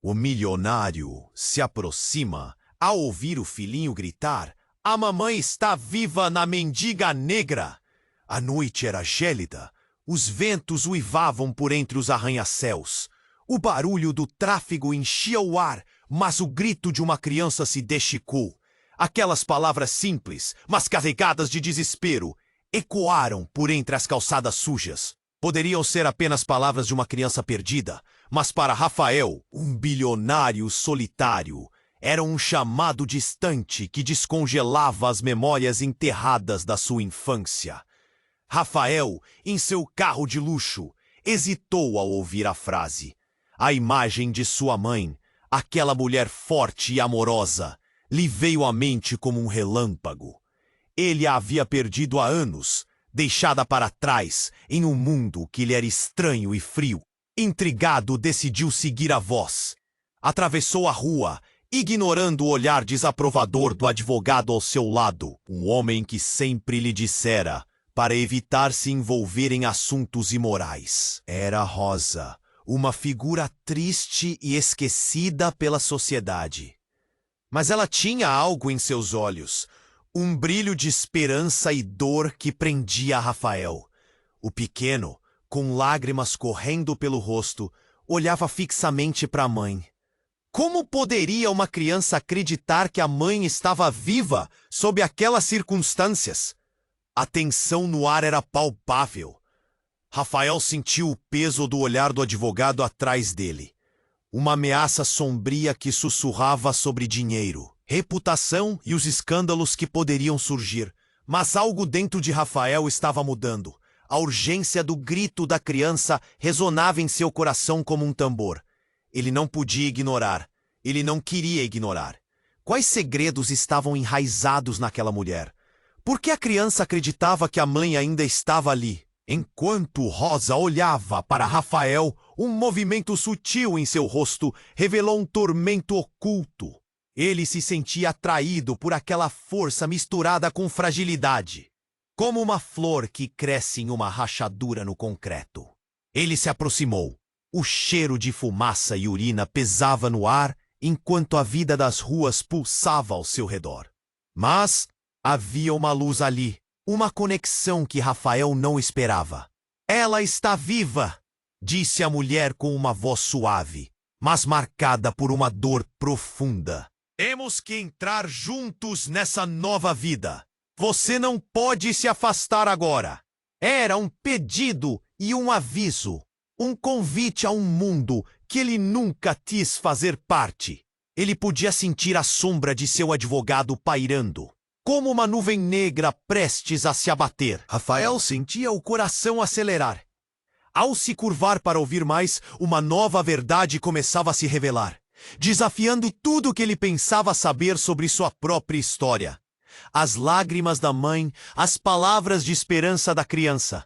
O milionário se aproxima ao ouvir o filhinho gritar: "A mamãe está viva na mendiga negra!" A noite era gélida, os ventos uivavam por entre os arranha-céus. O barulho do tráfego enchia o ar, mas o grito de uma criança se desticou. Aquelas palavras simples, mas carregadas de desespero, ecoaram por entre as calçadas sujas. Poderiam ser apenas palavras de uma criança perdida, mas para Rafael, um bilionário solitário, era um chamado distante que descongelava as memórias enterradas da sua infância. Rafael, em seu carro de luxo, hesitou ao ouvir a frase. A imagem de sua mãe, aquela mulher forte e amorosa, lhe veio à mente como um relâmpago. Ele a havia perdido há anos, deixada para trás em um mundo que lhe era estranho e frio. Intrigado, decidiu seguir a voz. Atravessou a rua, ignorando o olhar desaprovador do advogado ao seu lado, um homem que sempre lhe dissera para evitar se envolver em assuntos imorais. Era Rosa, uma figura triste e esquecida pela sociedade. Mas ela tinha algo em seus olhos, um brilho de esperança e dor que prendia Rafael. O pequeno, com lágrimas correndo pelo rosto, olhava fixamente para a mãe. Como poderia uma criança acreditar que a mãe estava viva sob aquelas circunstâncias? A tensão no ar era palpável. Rafael sentiu o peso do olhar do advogado atrás dele. Uma ameaça sombria que sussurrava sobre dinheiro, reputação e os escândalos que poderiam surgir. Mas algo dentro de Rafael estava mudando. A urgência do grito da criança ressonava em seu coração como um tambor. Ele não podia ignorar. Ele não queria ignorar. Quais segredos estavam enraizados naquela mulher? Por que a criança acreditava que a mãe ainda estava ali? Enquanto Rosa olhava para Rafael, um movimento sutil em seu rosto revelou um tormento oculto. Ele se sentia atraído por aquela força misturada com fragilidade, como uma flor que cresce em uma rachadura no concreto. Ele se aproximou. O cheiro de fumaça e urina pesava no ar, enquanto a vida das ruas pulsava ao seu redor. Mas havia uma luz ali, uma conexão que Rafael não esperava. "Ela está viva!" disse a mulher com uma voz suave, mas marcada por uma dor profunda. "Temos que entrar juntos nessa nova vida. Você não pode se afastar agora." Era um pedido e um aviso, um convite a um mundo que ele nunca quis fazer parte. Ele podia sentir a sombra de seu advogado pairando, como uma nuvem negra prestes a se abater. Rafael sentia o coração acelerar. Ao se curvar para ouvir mais, uma nova verdade começava a se revelar, desafiando tudo o que ele pensava saber sobre sua própria história. As lágrimas da mãe, as palavras de esperança da criança.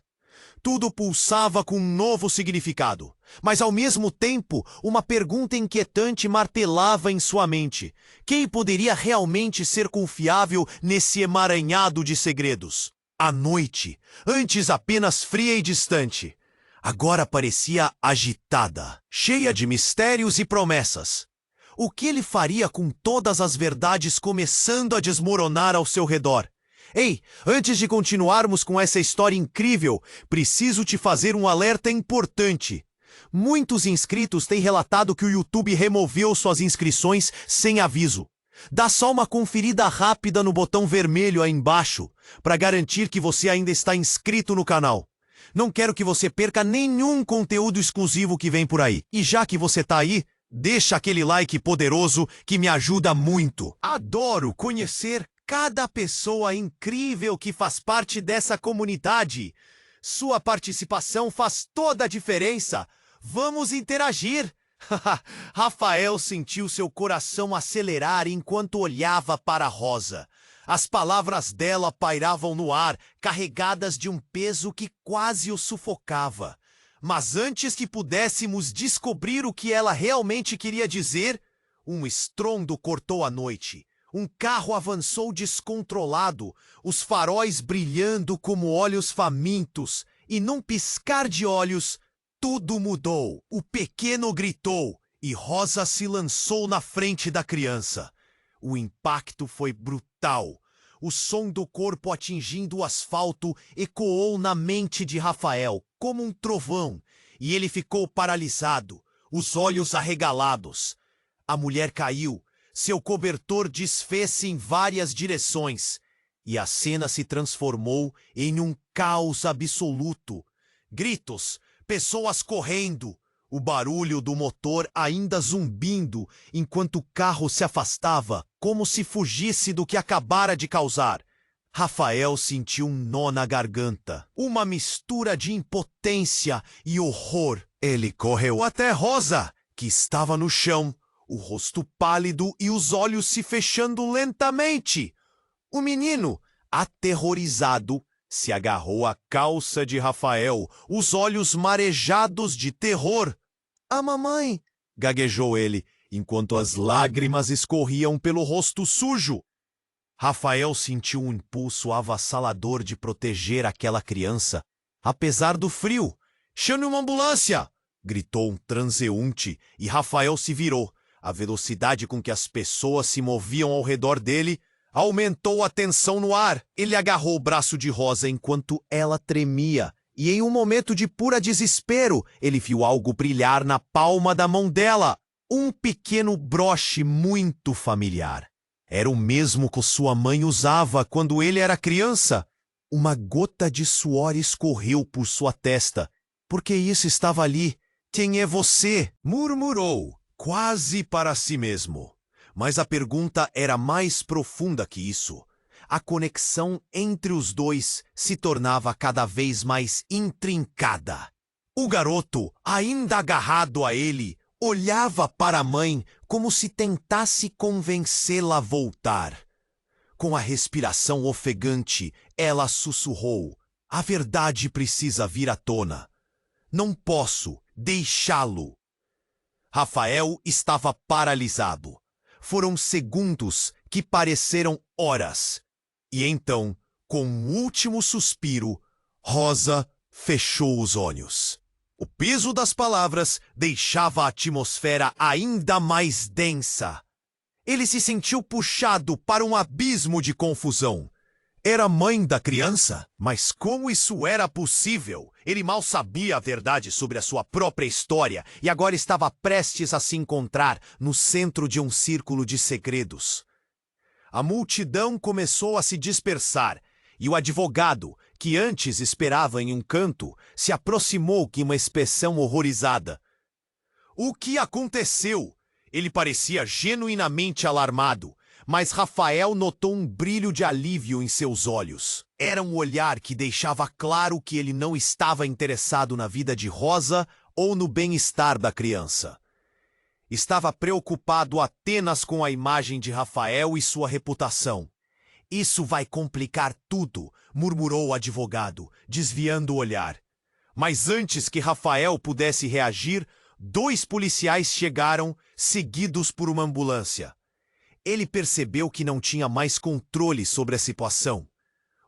Tudo pulsava com um novo significado, mas ao mesmo tempo uma pergunta inquietante martelava em sua mente. Quem poderia realmente ser confiável nesse emaranhado de segredos? A noite, antes apenas fria e distante, agora parecia agitada, cheia de mistérios e promessas. O que ele faria com todas as verdades começando a desmoronar ao seu redor? Ei, antes de continuarmos com essa história incrível, preciso te fazer um alerta importante. Muitos inscritos têm relatado que o YouTube removeu suas inscrições sem aviso. Dá só uma conferida rápida no botão vermelho aí embaixo, para garantir que você ainda está inscrito no canal. Não quero que você perca nenhum conteúdo exclusivo que vem por aí. E já que você tá aí, deixa aquele like poderoso que me ajuda muito. Adoro conhecer cada pessoa incrível que faz parte dessa comunidade. Sua participação faz toda a diferença. Vamos interagir. Rafael sentiu seu coração acelerar enquanto olhava para Rosa. As palavras dela pairavam no ar, carregadas de um peso que quase o sufocava. Mas antes que pudéssemos descobrir o que ela realmente queria dizer, um estrondo cortou a noite. Um carro avançou descontrolado, os faróis brilhando como olhos famintos, e num piscar de olhos, tudo mudou. O pequeno gritou, e Rosa se lançou na frente da criança. O impacto foi brutal. O som do corpo atingindo o asfalto ecoou na mente de Rafael como um trovão, e ele ficou paralisado, os olhos arregalados. A mulher caiu, seu cobertor desfez-se em várias direções, e a cena se transformou em um caos absoluto. Gritos, pessoas correndo, o barulho do motor ainda zumbindo enquanto o carro se afastava, como se fugisse do que acabara de causar. Rafael sentiu um nó na garganta, uma mistura de impotência e horror. Ele correu até Rosa, que estava no chão, o rosto pálido e os olhos se fechando lentamente. O menino, aterrorizado, se agarrou à calça de Rafael, os olhos marejados de terror. "A mamãe!" gaguejou ele, enquanto as lágrimas escorriam pelo rosto sujo. Rafael sentiu um impulso avassalador de proteger aquela criança, apesar do frio. "Chame uma ambulância!" gritou um transeunte, e Rafael se virou. A velocidade com que as pessoas se moviam ao redor dele aumentou a tensão no ar. Ele agarrou o braço de Rosa enquanto ela tremia, e em um momento de pura desespero, ele viu algo brilhar na palma da mão dela. Um pequeno broche muito familiar. Era o mesmo que sua mãe usava quando ele era criança. Uma gota de suor escorreu por sua testa. "Por que isso estava ali? Quem é você?" murmurou, quase para si mesmo. Mas a pergunta era mais profunda que isso. A conexão entre os dois se tornava cada vez mais intrincada. O garoto, ainda agarrado a ele, olhava para a mãe como se tentasse convencê-la a voltar. Com a respiração ofegante, ela sussurrou: "A verdade precisa vir à tona. Não posso deixá-lo." Rafael estava paralisado. Foram segundos que pareceram horas. E então, com um último suspiro, Rosa fechou os olhos. O peso das palavras deixava a atmosfera ainda mais densa. Ele se sentiu puxado para um abismo de confusão. Era mãe da criança? Mas como isso era possível? Ele mal sabia a verdade sobre a sua própria história e agora estava prestes a se encontrar no centro de um círculo de segredos. A multidão começou a se dispersar e o advogado, que antes esperava em um canto, se aproximou com uma expressão horrorizada. "O que aconteceu?" Ele parecia genuinamente alarmado, mas Rafael notou um brilho de alívio em seus olhos. Era um olhar que deixava claro que ele não estava interessado na vida de Rosa ou no bem-estar da criança. Estava preocupado apenas com a imagem de Rafael e sua reputação. "Isso vai complicar tudo", murmurou o advogado, desviando o olhar. Mas antes que Rafael pudesse reagir, 2 policiais chegaram, seguidos por uma ambulância. Ele percebeu que não tinha mais controle sobre a situação.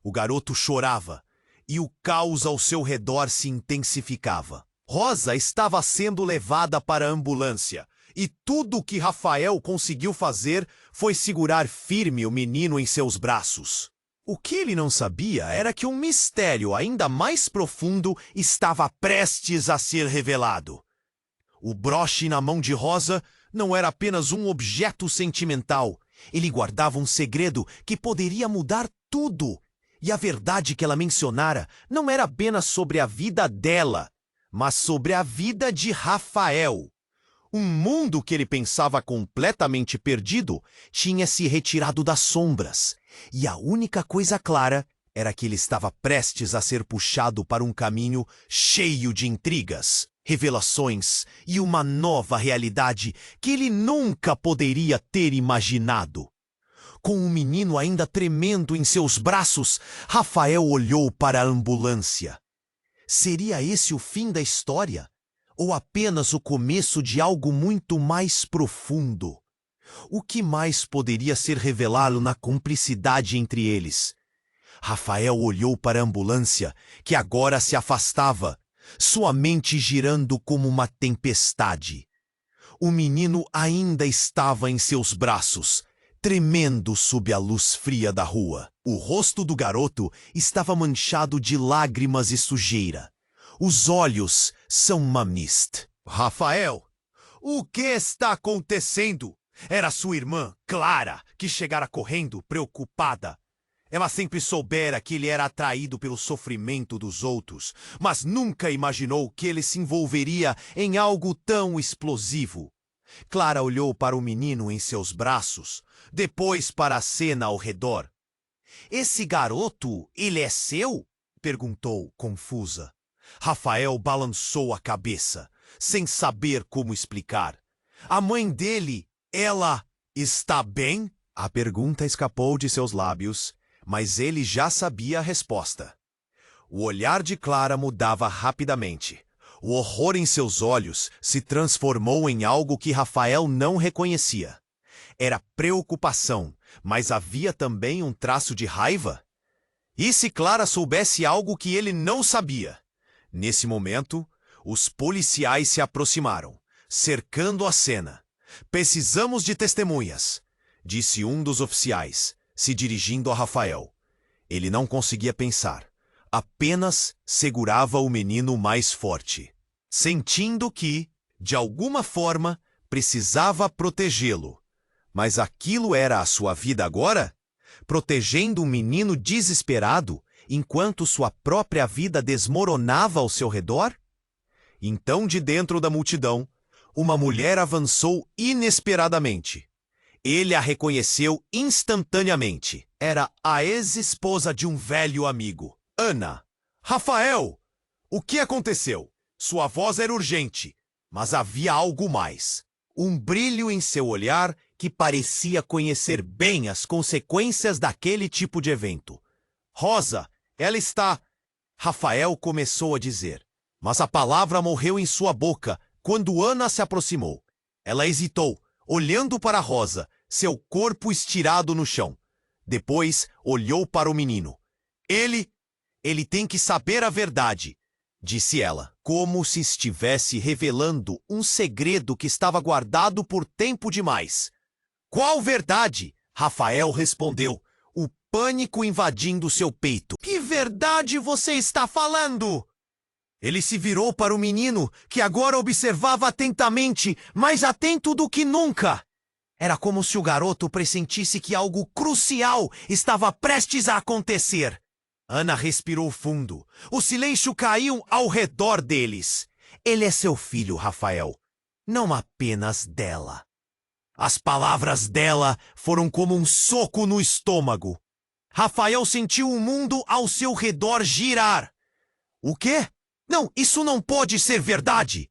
O garoto chorava, e o caos ao seu redor se intensificava. Rosa estava sendo levada para a ambulância, e tudo o que Rafael conseguiu fazer foi segurar firme o menino em seus braços. O que ele não sabia era que um mistério ainda mais profundo estava prestes a ser revelado. O broche na mão de Rosa não era apenas um objeto sentimental. Ele guardava um segredo que poderia mudar tudo. E a verdade que ela mencionara não era apenas sobre a vida dela, mas sobre a vida de Rafael. Um mundo que ele pensava completamente perdido tinha se retirado das sombras. E a única coisa clara era que ele estava prestes a ser puxado para um caminho cheio de intrigas, revelações e uma nova realidade que ele nunca poderia ter imaginado. Com o menino ainda tremendo em seus braços, Rafael olhou para a ambulância. Seria esse o fim da história? Ou apenas o começo de algo muito mais profundo? O que mais poderia ser revelado na cumplicidade entre eles? Rafael olhou para a ambulância, que agora se afastava, sua mente girando como uma tempestade. O menino ainda estava em seus braços, tremendo sob a luz fria da rua. O rosto do garoto estava manchado de lágrimas e sujeira. Os olhos são mamist. Rafael, o que está acontecendo? Era sua irmã, Clara, que chegara correndo, preocupada. Ela sempre soubera que ele era atraído pelo sofrimento dos outros, mas nunca imaginou que ele se envolveria em algo tão explosivo. Clara olhou para o menino em seus braços, depois para a cena ao redor. "Esse garoto, ele é seu?" perguntou, confusa. Rafael balançou a cabeça, sem saber como explicar. "A mãe dele, ela está bem?" A pergunta escapou de seus lábios, mas ele já sabia a resposta. O olhar de Clara mudava rapidamente. O horror em seus olhos se transformou em algo que Rafael não reconhecia. Era preocupação, mas havia também um traço de raiva. E se Clara soubesse algo que ele não sabia? Nesse momento, os policiais se aproximaram, cercando a cena. "Precisamos de testemunhas", disse um dos oficiais, se dirigindo a Rafael. Ele não conseguia pensar, apenas segurava o menino mais forte, sentindo que, de alguma forma, precisava protegê-lo. Mas aquilo era a sua vida agora? Protegendo um menino desesperado, enquanto sua própria vida desmoronava ao seu redor? Então, de dentro da multidão, uma mulher avançou inesperadamente. Ele a reconheceu instantaneamente. Era a ex-esposa de um velho amigo, Ana. "Rafael! O que aconteceu?" Sua voz era urgente, mas havia algo mais. Um brilho em seu olhar que parecia conhecer bem as consequências daquele tipo de evento. "Rosa, ela está..." Rafael começou a dizer, mas a palavra morreu em sua boca quando Ana se aproximou. Ela hesitou, olhando para Rosa, seu corpo estirado no chão. Depois olhou para o menino. Ele tem que saber a verdade", disse ela, como se estivesse revelando um segredo que estava guardado por tempo demais. "Qual verdade?" Rafael respondeu, o pânico invadindo seu peito. "Que verdade você está falando?" Ele se virou para o menino, que agora observava atentamente, mais atento do que nunca. Era como se o garoto pressentisse que algo crucial estava prestes a acontecer. Ana respirou fundo. O silêncio caiu ao redor deles. "Ele é seu filho, Rafael. Não apenas dela." As palavras dela foram como um soco no estômago. Rafael sentiu o mundo ao seu redor girar. "O quê? Não, isso não pode ser verdade!"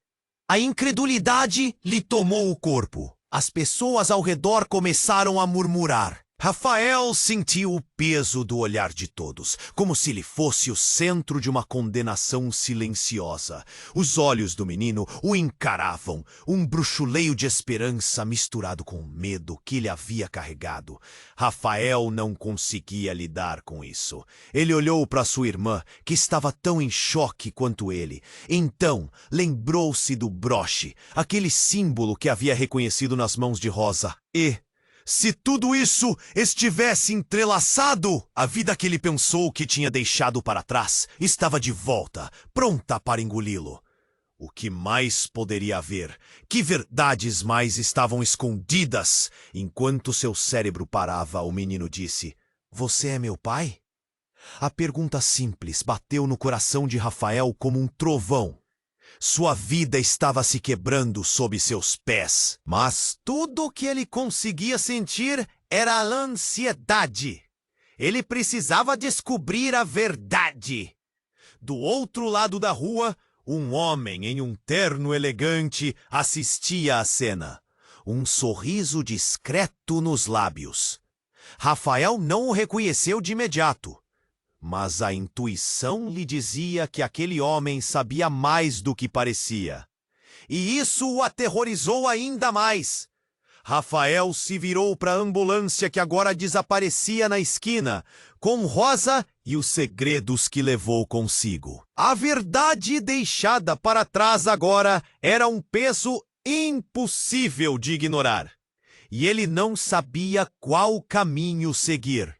A incredulidade lhe tomou o corpo. As pessoas ao redor começaram a murmurar. Rafael sentiu o peso do olhar de todos, como se ele fosse o centro de uma condenação silenciosa. Os olhos do menino o encaravam, um bruxuleio de esperança misturado com o medo que ele havia carregado. Rafael não conseguia lidar com isso. Ele olhou para sua irmã, que estava tão em choque quanto ele. Então, lembrou-se do broche, aquele símbolo que havia reconhecido nas mãos de Rosa. Se tudo isso estivesse entrelaçado, a vida que ele pensou que tinha deixado para trás estava de volta, pronta para engoli-lo. O que mais poderia haver? Que verdades mais estavam escondidas? Enquanto seu cérebro parava, o menino disse: "Você é meu pai?" A pergunta simples bateu no coração de Rafael como um trovão. Sua vida estava se quebrando sob seus pés, mas tudo o que ele conseguia sentir era a ansiedade. Ele precisava descobrir a verdade. Do outro lado da rua, um homem em um terno elegante assistia à cena, um sorriso discreto nos lábios. Rafael não o reconheceu de imediato. Mas a intuição lhe dizia que aquele homem sabia mais do que parecia. E isso o aterrorizou ainda mais. Rafael se virou para a ambulância que agora desaparecia na esquina, com Rosa e os segredos que levou consigo. A verdade deixada para trás agora era um peso impossível de ignorar. E ele não sabia qual caminho seguir.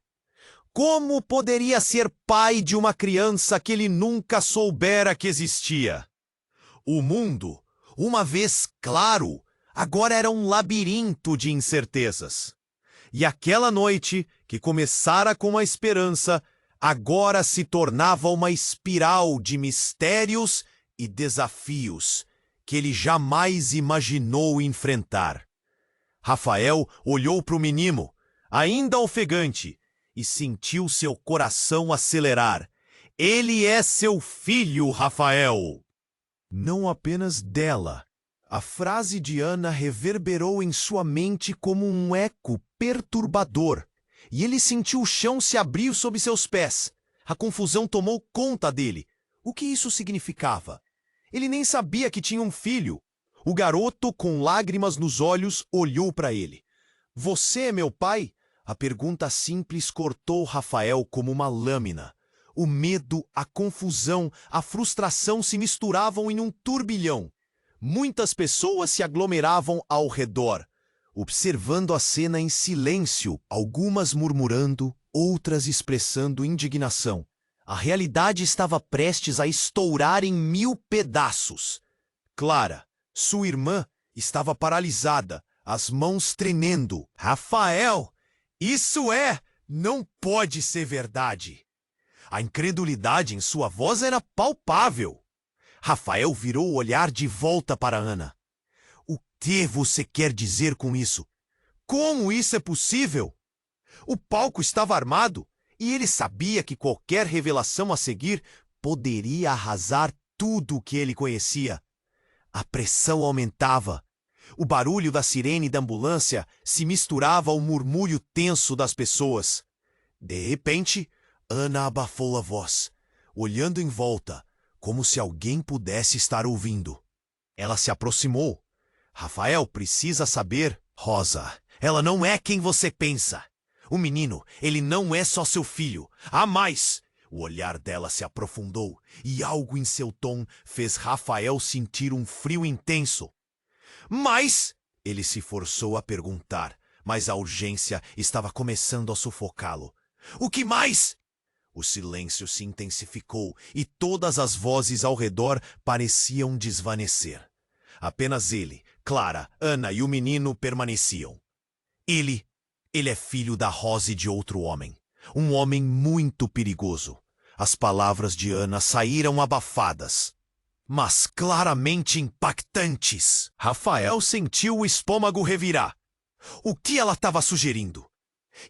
Como poderia ser pai de uma criança que ele nunca soubera que existia? O mundo, uma vez claro, agora era um labirinto de incertezas. E aquela noite, que começara com a esperança, agora se tornava uma espiral de mistérios e desafios que ele jamais imaginou enfrentar. Rafael olhou para o menino, ainda ofegante, e sentiu seu coração acelerar. Ele é seu filho, Rafael! Não apenas dela. A frase de Ana reverberou em sua mente como um eco perturbador, e ele sentiu o chão se abrir sob seus pés. A confusão tomou conta dele. O que isso significava? Ele nem sabia que tinha um filho. O garoto, com lágrimas nos olhos, olhou para ele. Você é meu pai? A pergunta simples cortou Rafael como uma lâmina. O medo, a confusão, a frustração se misturavam em um turbilhão. Muitas pessoas se aglomeravam ao redor, observando a cena em silêncio, algumas murmurando, outras expressando indignação. A realidade estava prestes a estourar em 1000 pedaços. Clara, sua irmã, estava paralisada, as mãos tremendo. Rafael, não pode ser verdade. A incredulidade em sua voz era palpável. Rafael virou o olhar de volta para Ana. O que você quer dizer com isso? Como isso é possível? O palco estava armado e ele sabia que qualquer revelação a seguir poderia arrasar tudo o que ele conhecia. A pressão aumentava. O barulho da sirene da ambulância se misturava ao murmúrio tenso das pessoas. De repente, Ana abafou a voz, olhando em volta, como se alguém pudesse estar ouvindo. Ela se aproximou. Rafael precisa saber, Rosa, ela não é quem você pensa. O menino, ele não é só seu filho. Há mais! O olhar dela se aprofundou e algo em seu tom fez Rafael sentir um frio intenso. Mas, ele se forçou a perguntar, mas a urgência estava começando a sufocá-lo. O que mais? O silêncio se intensificou e todas as vozes ao redor pareciam desvanecer. Apenas ele, Clara, Ana e o menino permaneciam. Ele é filho da Rosa e de outro homem. Um homem muito perigoso. As palavras de Ana saíram abafadas, mas claramente impactantes. Rafael sentiu o estômago revirar. O que ela estava sugerindo?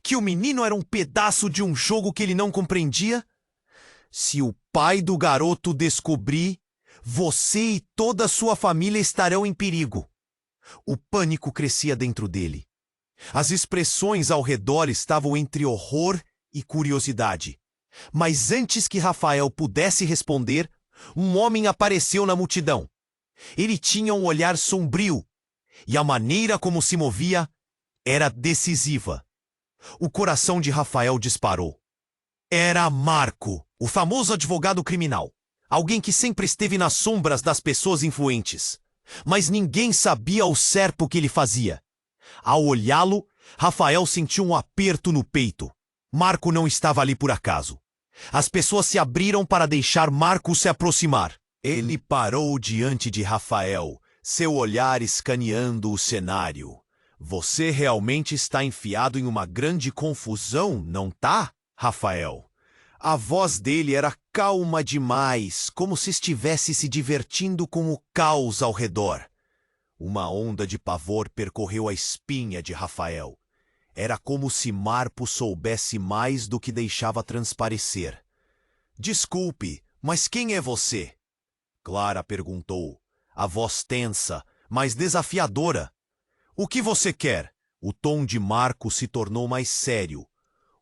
Que o menino era um pedaço de um jogo que ele não compreendia? Se o pai do garoto descobrir, você e toda a sua família estarão em perigo. O pânico crescia dentro dele. As expressões ao redor estavam entre horror e curiosidade. Mas antes que Rafael pudesse responder, um homem apareceu na multidão. Ele tinha um olhar sombrio, e a maneira como se movia era decisiva. O coração de Rafael disparou. Era Marco, o famoso advogado criminal. Alguém que sempre esteve nas sombras das pessoas influentes. Mas ninguém sabia ao certo o que ele fazia. Ao olhá-lo, Rafael sentiu um aperto no peito. Marco não estava ali por acaso. As pessoas se abriram para deixar Marco se aproximar. Ele parou diante de Rafael, seu olhar escaneando o cenário. Você realmente está enfiado em uma grande confusão, não tá, Rafael? A voz dele era calma demais, como se estivesse se divertindo com o caos ao redor. Uma onda de pavor percorreu a espinha de Rafael. Era como se Marco soubesse mais do que deixava transparecer. Desculpe, mas quem é você? Clara perguntou, a voz tensa, mas desafiadora. O que você quer? O tom de Marco se tornou mais sério.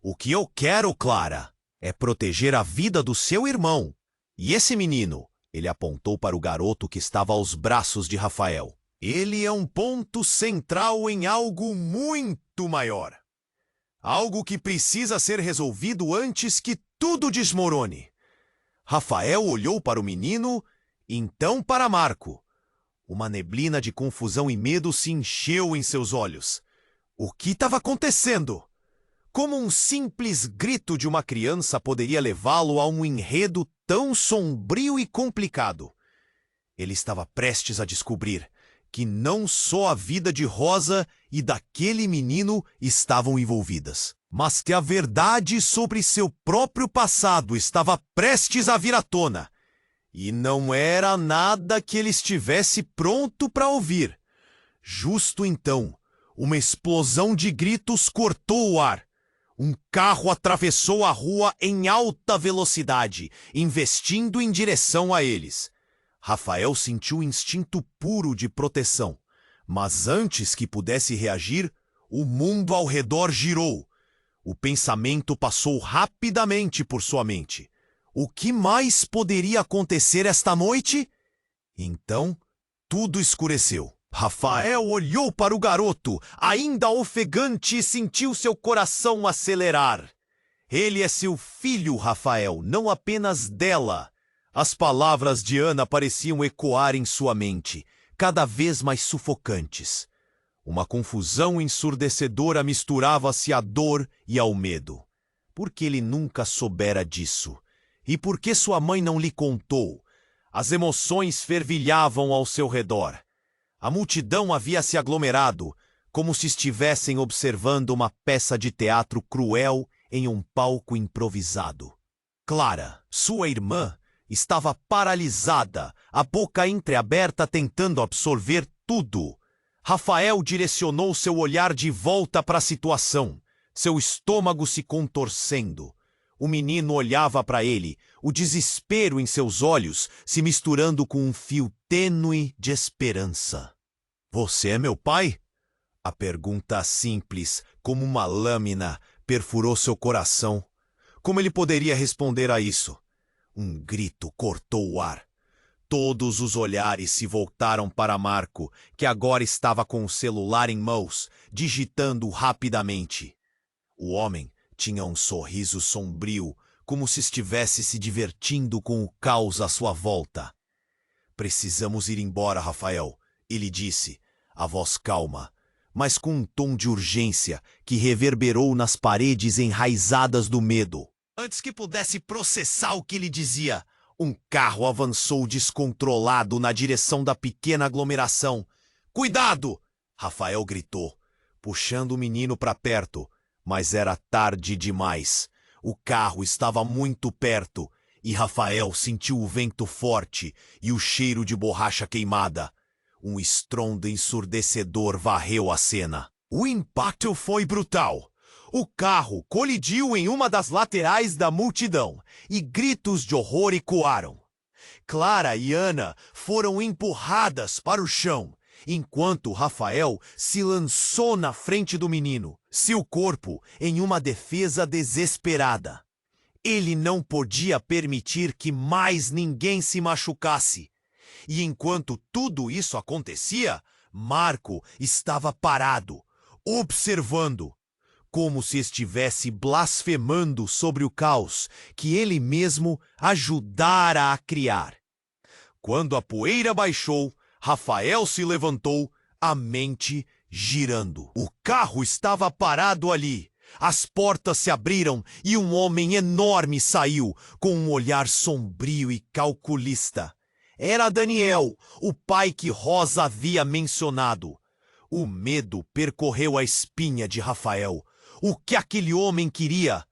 O que eu quero, Clara, é proteger a vida do seu irmão. E esse menino, ele apontou para o garoto que estava aos braços de Rafael. Ele é um ponto central em algo muito maior. Algo que precisa ser resolvido antes que tudo desmorone. Rafael olhou para o menino, então para Marco. Uma neblina de confusão e medo se encheu em seus olhos. O que estava acontecendo? Como um simples grito de uma criança poderia levá-lo a um enredo tão sombrio e complicado? Ele estava prestes a descobrir que não só a vida de Rosa e daquele menino estavam envolvidas, mas que a verdade sobre seu próprio passado estava prestes a vir à tona. E não era nada que ele estivesse pronto para ouvir. Justo então, uma explosão de gritos cortou o ar. Um carro atravessou a rua em alta velocidade, investindo em direção a eles. Rafael sentiu o instinto puro de proteção, mas antes que pudesse reagir, o mundo ao redor girou. O pensamento passou rapidamente por sua mente. O que mais poderia acontecer esta noite? Então, tudo escureceu. Rafael olhou para o garoto, ainda ofegante, e sentiu seu coração acelerar. Ele é seu filho, Rafael, não apenas dela. As palavras de Ana pareciam ecoar em sua mente, cada vez mais sufocantes. Uma confusão ensurdecedora misturava-se à dor e ao medo. Por que ele nunca soubera disso? E por que sua mãe não lhe contou? As emoções fervilhavam ao seu redor. A multidão havia se aglomerado, como se estivessem observando uma peça de teatro cruel em um palco improvisado. Clara, sua irmã, estava paralisada, a boca entreaberta tentando absorver tudo. Rafael direcionou seu olhar de volta para a situação, seu estômago se contorcendo. O menino olhava para ele, o desespero em seus olhos se misturando com um fio tênue de esperança. Você é meu pai? A pergunta simples, como uma lâmina, perfurou seu coração. Como ele poderia responder a isso? Um grito cortou o ar. Todos os olhares se voltaram para Marco, que agora estava com o celular em mãos, digitando rapidamente. O homem tinha um sorriso sombrio, como se estivesse se divertindo com o caos à sua volta. Precisamos ir embora, Rafael, ele disse, a voz calma, mas com um tom de urgência que reverberou nas paredes enraizadas do medo. Antes que pudesse processar o que ele dizia, um carro avançou descontrolado na direção da pequena aglomeração. Cuidado! Rafael gritou, puxando o menino para perto, mas era tarde demais. O carro estava muito perto e Rafael sentiu o vento forte e o cheiro de borracha queimada. Um estrondo ensurdecedor varreu a cena. O impacto foi brutal. O carro colidiu em uma das laterais da multidão e gritos de horror ecoaram. Clara e Ana foram empurradas para o chão, enquanto Rafael se lançou na frente do menino, seu corpo em uma defesa desesperada. Ele não podia permitir que mais ninguém se machucasse. E enquanto tudo isso acontecia, Marco estava parado, observando, como se estivesse blasfemando sobre o caos que ele mesmo ajudara a criar. Quando a poeira baixou, Rafael se levantou, a mente girando. O carro estava parado ali. As portas se abriram e um homem enorme saiu, com um olhar sombrio e calculista. Era Daniel, o pai que Rosa havia mencionado. O medo percorreu a espinha de Rafael. O que aquele homem queria?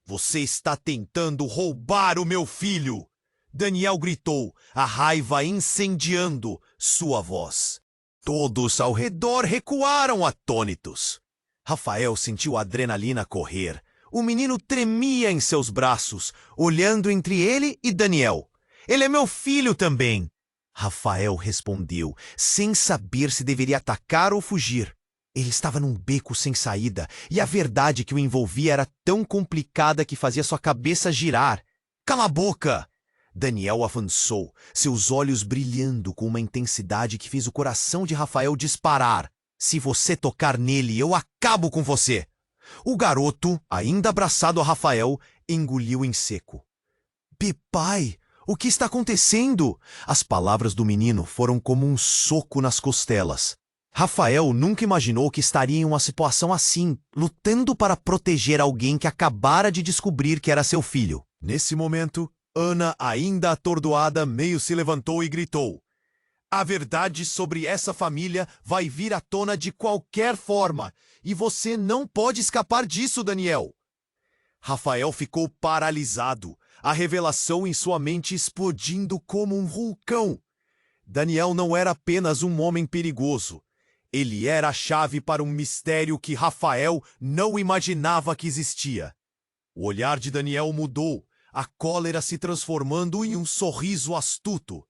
Você está tentando roubar o meu filho! Daniel gritou, a raiva incendiando sua voz. Todos ao redor recuaram atônitos. Rafael sentiu a adrenalina correr. O menino tremia em seus braços, olhando entre ele e Daniel. Ele é meu filho também. Rafael respondeu, sem saber se deveria atacar ou fugir. Ele estava num beco sem saída, e a verdade que o envolvia era tão complicada que fazia sua cabeça girar. Cala a boca! Daniel avançou, seus olhos brilhando com uma intensidade que fez o coração de Rafael disparar. Se você tocar nele, eu acabo com você! O garoto, ainda abraçado a Rafael, engoliu em seco. Pai, O que está acontecendo? As palavras do menino foram como um soco nas costelas. Rafael nunca imaginou que estaria em uma situação assim, lutando para proteger alguém que acabara de descobrir que era seu filho. Nesse momento, Ana, ainda atordoada, meio se levantou e gritou: "A verdade sobre essa família vai vir à tona de qualquer forma, e você não pode escapar disso, Daniel." Rafael ficou paralisado, a revelação em sua mente explodindo como um vulcão. Daniel não era apenas um homem perigoso. Ele era a chave para um mistério que Rafael não imaginava que existia. O olhar de Daniel mudou, a cólera se transformando em um sorriso astuto.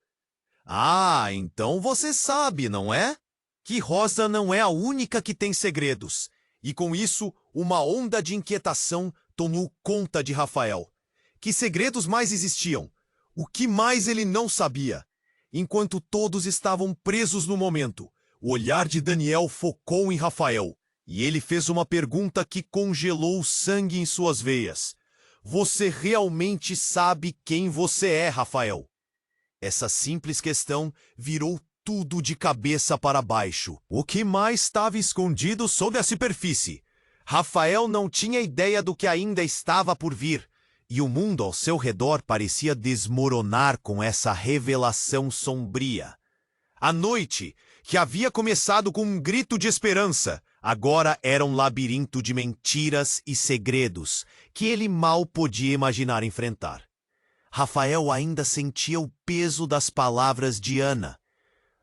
"Ah, então você sabe, não é? Que Rosa não é a única que tem segredos." E com isso, uma onda de inquietação tomou conta de Rafael. Que segredos mais existiam? O que mais ele não sabia? Enquanto todos estavam presos no momento, o olhar de Daniel focou em Rafael, e ele fez uma pergunta que congelou o sangue em suas veias. "Você realmente sabe quem você é, Rafael?" Essa simples questão virou tudo de cabeça para baixo. O que mais estava escondido sob a superfície? Rafael não tinha ideia do que ainda estava por vir, e o mundo ao seu redor parecia desmoronar com essa revelação sombria. A noite, que havia começado com um grito de esperança, agora era um labirinto de mentiras e segredos que ele mal podia imaginar enfrentar. Rafael ainda sentia o peso das palavras de Ana,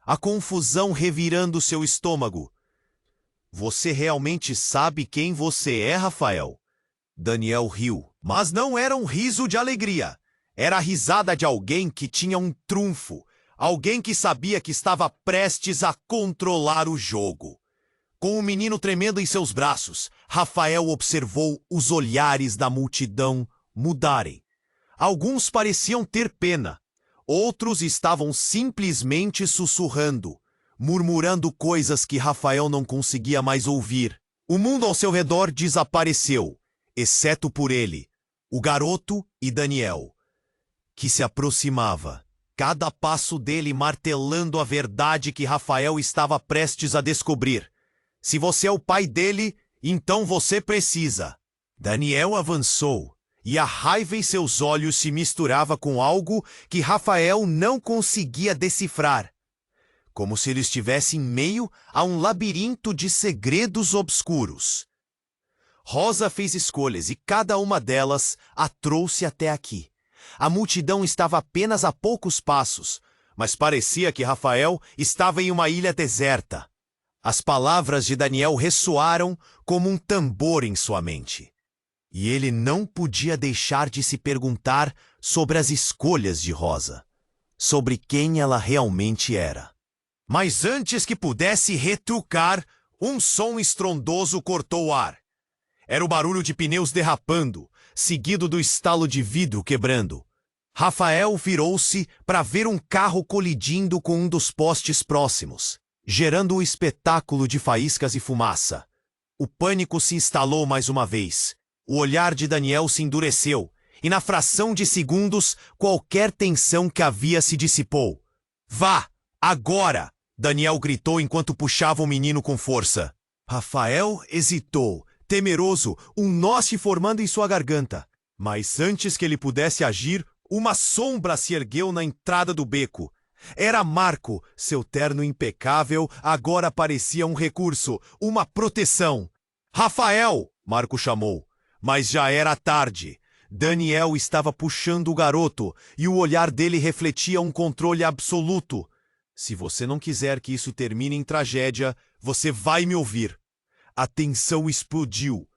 a confusão revirando seu estômago. "Você realmente sabe quem você é, Rafael?" Daniel riu, mas não era um riso de alegria. Era a risada de alguém que tinha um trunfo, alguém que sabia que estava prestes a controlar o jogo. Com o menino tremendo em seus braços, Rafael observou os olhares da multidão mudarem. Alguns pareciam ter pena, outros estavam simplesmente sussurrando, murmurando coisas que Rafael não conseguia mais ouvir. O mundo ao seu redor desapareceu, exceto por ele, o garoto e Daniel, que se aproximava, cada passo dele martelando a verdade que Rafael estava prestes a descobrir. "Se você é o pai dele, então você precisa." Daniel avançou, e a raiva em seus olhos se misturava com algo que Rafael não conseguia decifrar, como se ele estivesse em meio a um labirinto de segredos obscuros. Rosa fez escolhas e cada uma delas a trouxe até aqui. A multidão estava apenas a poucos passos, mas parecia que Rafael estava em uma ilha deserta. As palavras de Daniel ressoaram como um tambor em sua mente. E ele não podia deixar de se perguntar sobre as escolhas de Rosa, sobre quem ela realmente era. Mas antes que pudesse retrucar, um som estrondoso cortou o ar. Era o barulho de pneus derrapando, seguido do estalo de vidro quebrando. Rafael virou-se para ver um carro colidindo com um dos postes próximos, gerando um espetáculo de faíscas e fumaça. O pânico se instalou mais uma vez. O olhar de Daniel se endureceu, e na fração de segundos, qualquer tensão que havia se dissipou. "Vá, agora!" Daniel gritou enquanto puxava o menino com força. Rafael hesitou, temeroso, um nó se formando em sua garganta. Mas antes que ele pudesse agir, uma sombra se ergueu na entrada do beco. Era Marco, seu terno impecável agora parecia um recurso, uma proteção. "Rafael!" Marco chamou. Mas já era tarde. Daniel estava puxando o garoto e o olhar dele refletia um controle absoluto. "Se você não quiser que isso termine em tragédia, você vai me ouvir." A tensão explodiu.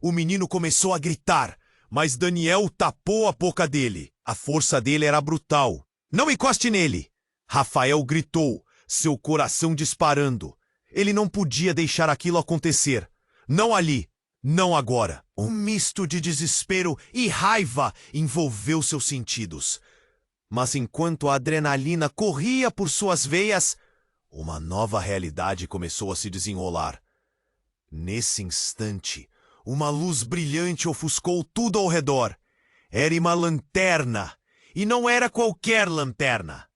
O menino começou a gritar, mas Daniel tapou a boca dele. A força dele era brutal. "Não encoste nele!" Rafael gritou, seu coração disparando. Ele não podia deixar aquilo acontecer. Não ali. Não agora. Um misto de desespero e raiva envolveu seus sentidos. Mas enquanto a adrenalina corria por suas veias, uma nova realidade começou a se desenrolar. Nesse instante, uma luz brilhante ofuscou tudo ao redor. Era uma lanterna, E não era qualquer lanterna.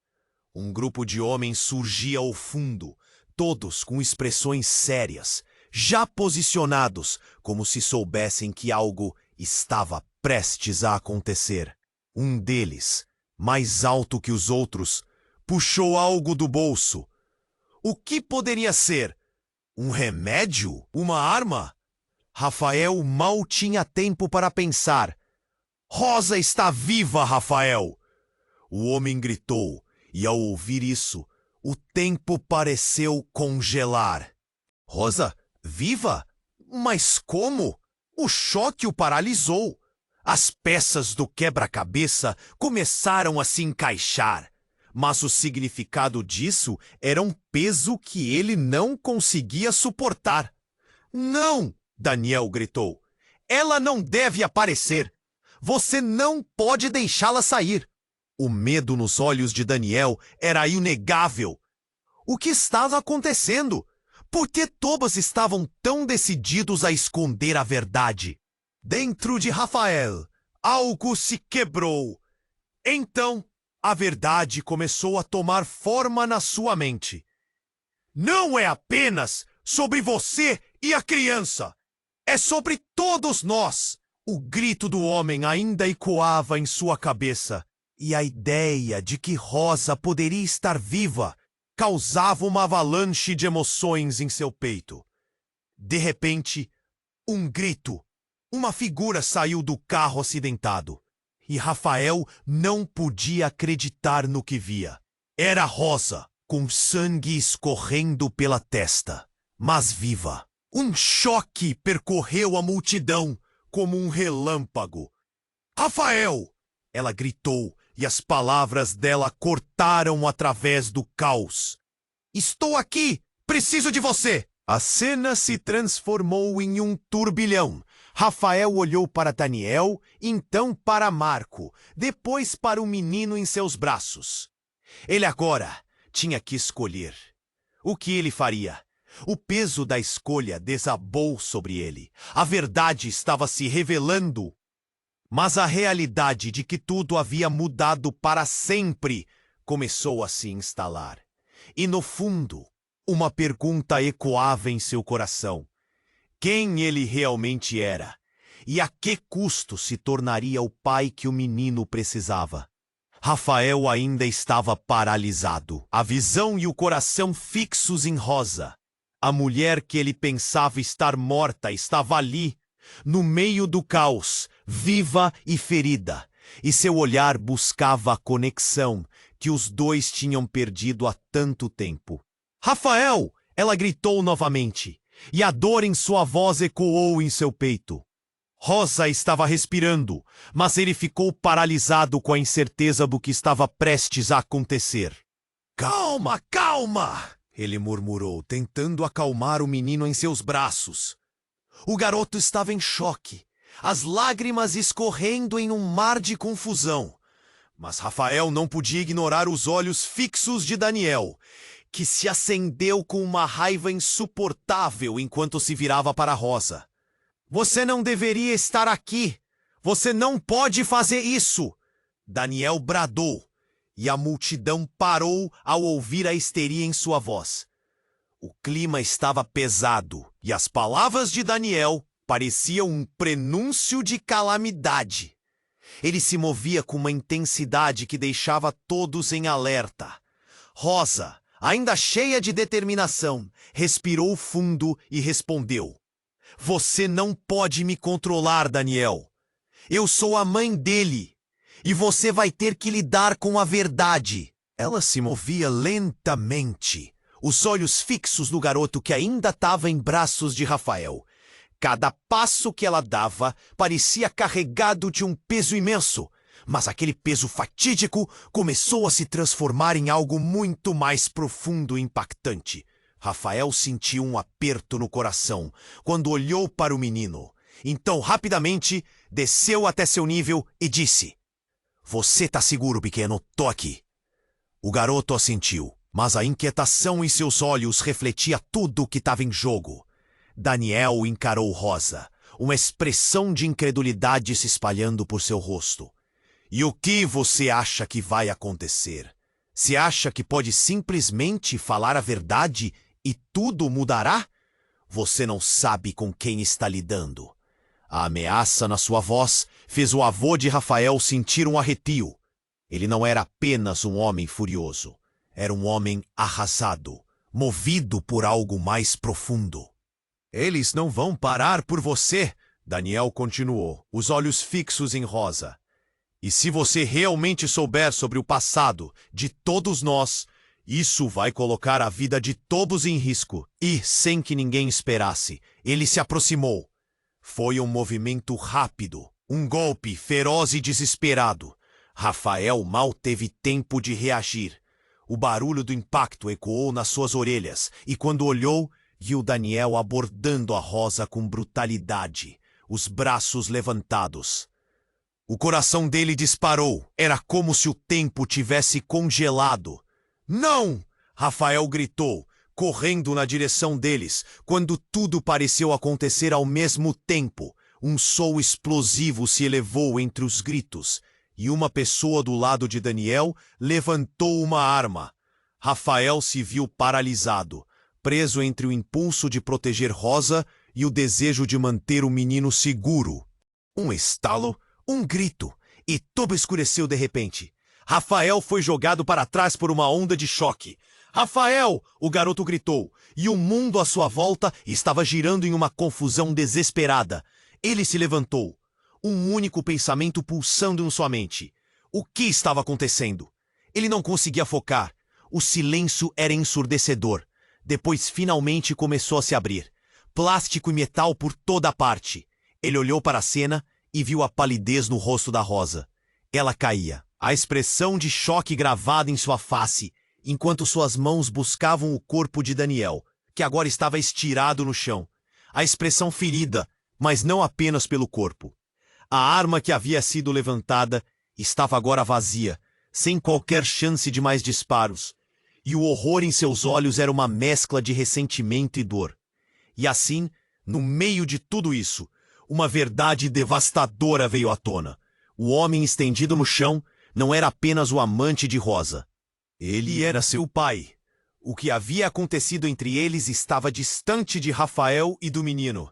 Um grupo de homens surgia ao fundo, todos com expressões sérias, já posicionados, como se soubessem que algo estava prestes a acontecer. Um deles, mais alto que os outros, puxou algo do bolso. O que poderia ser? Um remédio? Uma arma? Rafael mal tinha tempo para pensar. Rosa está viva, Rafael! O homem gritou, e ao ouvir isso, o tempo pareceu congelar. Rosa, viva? Mas como? O choque o paralisou. As peças do quebra-cabeça começaram a se encaixar, mas o significado disso era um peso que ele não conseguia suportar. Não! Daniel gritou. Ela não deve aparecer. Você não pode deixá-la sair. O medo nos olhos de Daniel era inegável. O que estava acontecendo? Por que todos estavam tão decididos a esconder a verdade? Dentro de Rafael, algo se quebrou. Então, a verdade começou a tomar forma na sua mente. Não é apenas sobre você e a criança. É sobre todos nós. O grito do homem ainda ecoava em sua cabeça, e a ideia de que Rosa poderia estar viva causava uma avalanche de emoções em seu peito. De repente, um grito. Uma figura saiu do carro acidentado, e Rafael não podia acreditar no que via. Era Rosa, com sangue escorrendo pela testa, mas viva. Um choque percorreu a multidão como um relâmpago. Rafael! Ela gritou, e as palavras dela cortaram através do caos. Estou aqui! Preciso de você! A cena se transformou em um turbilhão. Rafael olhou para Daniel, então para Marco, depois para o menino em seus braços. Ele agora tinha que escolher. O que ele faria? O peso da escolha desabou sobre ele. A verdade estava se revelando. Mas a realidade de que tudo havia mudado para sempre começou a se instalar. E no fundo, uma pergunta ecoava em seu coração. Quem ele realmente era? E a que custo se tornaria o pai que o menino precisava? Rafael ainda estava paralisado, a visão e o coração fixos em Rosa. A mulher que ele pensava estar morta estava ali, no meio do caos, viva e ferida, e seu olhar buscava a conexão que os dois tinham perdido há tanto tempo. Rafael! Ela gritou novamente, e a dor em sua voz ecoou em seu peito. Rosa estava respirando, mas ele ficou paralisado com a incerteza do que estava prestes a acontecer. Calma, calma! Ele murmurou, tentando acalmar o menino em seus braços. O garoto estava em choque, as lágrimas escorrendo em um mar de confusão. Mas Rafael não podia ignorar os olhos fixos de Daniel, que se acendeu com uma raiva insuportável enquanto se virava para Rosa. Você não deveria estar aqui! Você não pode fazer isso! Daniel bradou. E a multidão parou ao ouvir a histeria em sua voz. O clima estava pesado, e as palavras de Daniel pareciam um prenúncio de calamidade. Ele se movia com uma intensidade que deixava todos em alerta. Rosa, ainda cheia de determinação, respirou fundo e respondeu. Você não pode me controlar, Daniel. Eu sou a mãe dele. E você vai ter que lidar com a verdade. Ela se movia lentamente, os olhos fixos no garoto que ainda estava em braços de Rafael. Cada passo que ela dava parecia carregado de um peso imenso, mas aquele peso fatídico começou a se transformar em algo muito mais profundo e impactante. Rafael sentiu um aperto no coração quando olhou para o menino. Então, rapidamente, desceu até seu nível e disse... Você tá seguro, pequeno? Tô aqui. O garoto assentiu, mas a inquietação em seus olhos refletia tudo o que estava em jogo. Daniel encarou Rosa, uma expressão de incredulidade se espalhando por seu rosto. E o que você acha que vai acontecer? Você acha que pode simplesmente falar a verdade e tudo mudará? Você não sabe com quem está lidando. A ameaça na sua voz fez o avô de Rafael sentir um arrepio. Ele não era apenas um homem furioso. Era um homem arrasado, movido por algo mais profundo. Eles não vão parar por você, Daniel continuou, os olhos fixos em Rosa. E se você realmente souber sobre o passado de todos nós, isso vai colocar a vida de todos em risco. E, sem que ninguém esperasse, ele se aproximou. Foi um movimento rápido, um golpe feroz e desesperado. Rafael mal teve tempo de reagir. O barulho do impacto ecoou nas suas orelhas, e quando olhou, viu Daniel abordando a Rosa com brutalidade, os braços levantados. O coração dele disparou. Era como se o tempo tivesse congelado. Não! Rafael gritou, correndo na direção deles, quando tudo pareceu acontecer ao mesmo tempo. Um som explosivo se elevou entre os gritos, e uma pessoa do lado de Daniel levantou uma arma. Rafael se viu paralisado, preso entre o impulso de proteger Rosa e o desejo de manter o menino seguro. Um estalo, um grito, e tudo escureceu de repente. Rafael foi jogado para trás por uma onda de choque. Rafael! O garoto gritou, e o mundo à sua volta estava girando em uma confusão desesperada. Ele se levantou, um único pensamento pulsando em sua mente. O que estava acontecendo? Ele não conseguia focar. O silêncio era ensurdecedor. Depois finalmente começou a se abrir. Plástico e metal por toda parte. Ele olhou para a cena e viu a palidez no rosto da Rosa. Ela caía, a expressão de choque gravada em sua face, enquanto suas mãos buscavam o corpo de Daniel, que agora estava estirado no chão. A expressão ferida, mas não apenas pelo corpo. A arma que havia sido levantada estava agora vazia, sem qualquer chance de mais disparos. E o horror em seus olhos era uma mescla de ressentimento e dor. E assim, no meio de tudo isso, uma verdade devastadora veio à tona. O homem estendido no chão não era apenas o amante de Rosa. Ele era seu pai. O que havia acontecido entre eles estava distante de Rafael e do menino.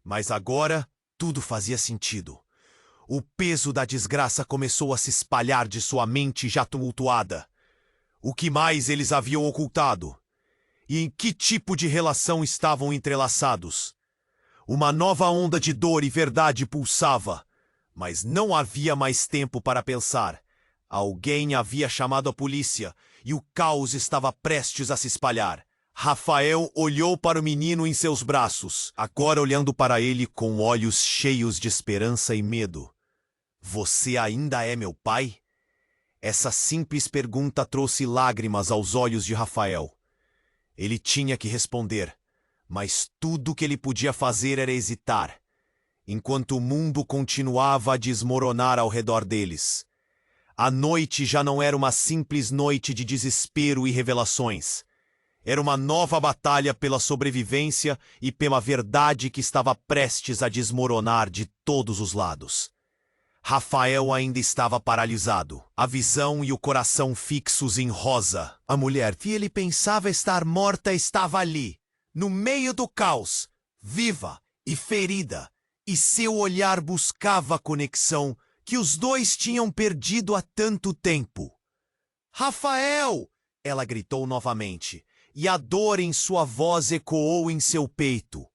Mas agora, tudo fazia sentido. O peso da desgraça começou a se espalhar de sua mente já tumultuada. O que mais eles haviam ocultado? E em que tipo de relação estavam entrelaçados? Uma nova onda de dor e verdade pulsava, mas não havia mais tempo para pensar. Alguém havia chamado a polícia e o caos estava prestes a se espalhar. Rafael olhou para o menino em seus braços, agora olhando para ele com olhos cheios de esperança e medo. Você ainda é meu pai? Essa simples pergunta trouxe lágrimas aos olhos de Rafael. Ele tinha que responder, mas tudo o que ele podia fazer era hesitar, enquanto o mundo continuava a desmoronar ao redor deles. A noite já não era uma simples noite de desespero e revelações. Era uma nova batalha pela sobrevivência e pela verdade que estava prestes a desmoronar de todos os lados. Rafael ainda estava paralisado, a visão e o coração fixos em Rosa. A mulher que ele pensava estar morta estava ali, no meio do caos, viva e ferida, e seu olhar buscava a conexão que os dois tinham perdido há tanto tempo. Rafael! Ela gritou novamente, e a dor em sua voz ecoou em seu peito.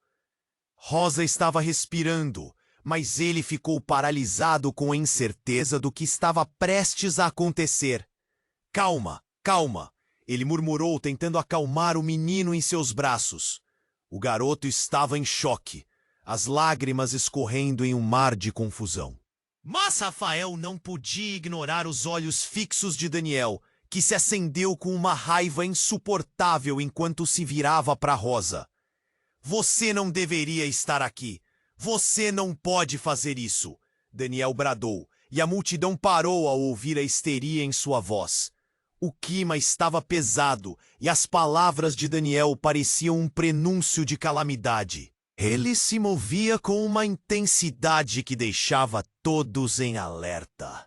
Rosa estava respirando, mas ele ficou paralisado com a incerteza do que estava prestes a acontecer. Calma, calma, ele murmurou, tentando acalmar o menino em seus braços. O garoto estava em choque, as lágrimas escorrendo em um mar de confusão. Mas Rafael não podia ignorar os olhos fixos de Daniel, que se acendeu com uma raiva insuportável enquanto se virava para Rosa. Você não deveria estar aqui. Você não pode fazer isso, Daniel bradou, e a multidão parou ao ouvir a histeria em sua voz. O clima estava pesado e as palavras de Daniel pareciam um prenúncio de calamidade. Ele se movia com uma intensidade que deixava todos em alerta.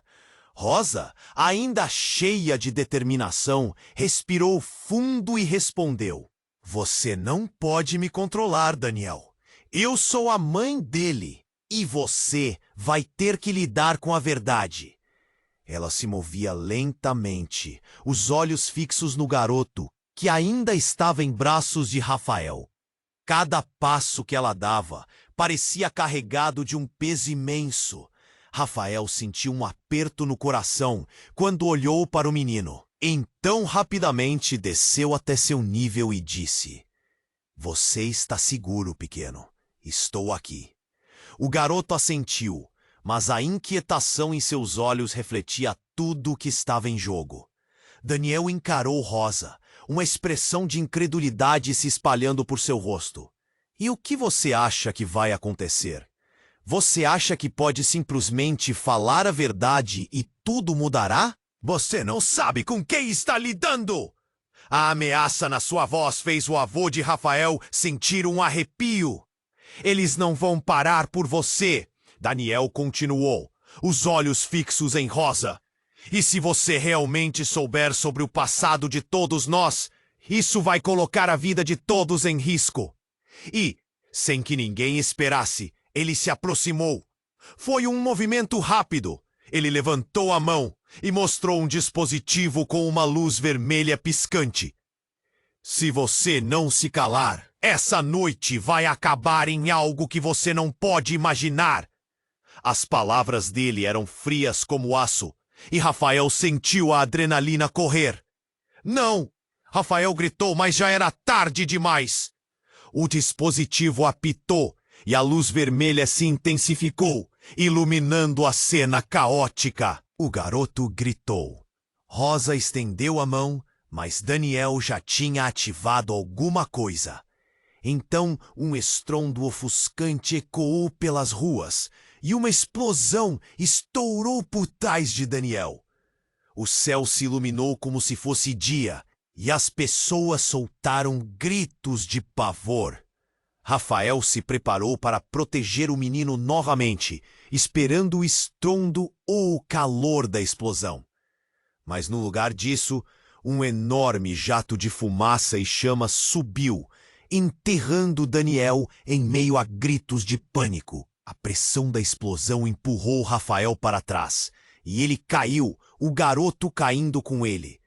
Rosa, ainda cheia de determinação, respirou fundo e respondeu: Você não pode me controlar, Daniel. Eu sou a mãe dele e você vai ter que lidar com a verdade. Ela se movia lentamente, os olhos fixos no garoto, que ainda estava em braços de Rafael. Cada passo que ela dava parecia carregado de um peso imenso. Rafael sentiu um aperto no coração quando olhou para o menino. Então rapidamente desceu até seu nível e disse: Você está seguro, pequeno. Estou aqui. O garoto assentiu, mas a inquietação em seus olhos refletia tudo o que estava em jogo. Daniel encarou Rosa, uma expressão de incredulidade se espalhando por seu rosto. E o que você acha que vai acontecer? Você acha que pode simplesmente falar a verdade e tudo mudará? Você não sabe com quem está lidando! A ameaça na sua voz fez o avô de Rafael sentir um arrepio. Eles não vão parar por você, Daniel continuou, os olhos fixos em Rosa. E se você realmente souber sobre o passado de todos nós, isso vai colocar a vida de todos em risco. E, sem que ninguém esperasse, ele se aproximou. Foi um movimento rápido. Ele levantou a mão e mostrou um dispositivo com uma luz vermelha piscante. Se você não se calar, essa noite vai acabar em algo que você não pode imaginar. As palavras dele eram frias como aço, e Rafael sentiu a adrenalina correr. Não! Rafael gritou, mas já era tarde demais. O dispositivo apitou e a luz vermelha se intensificou, iluminando a cena caótica. O garoto gritou. Rosa estendeu a mão, mas Daniel já tinha ativado alguma coisa. Então um estrondo ofuscante ecoou pelas ruas e uma explosão estourou por trás de Daniel. O céu se iluminou como se fosse dia e as pessoas soltaram gritos de pavor. Rafael se preparou para proteger o menino novamente, esperando o estrondo ou o calor da explosão. Mas no lugar disso, um enorme jato de fumaça e chamas subiu, enterrando Daniel em meio a gritos de pânico. A pressão da explosão empurrou Rafael para trás, e ele caiu, o garoto caindo com ele.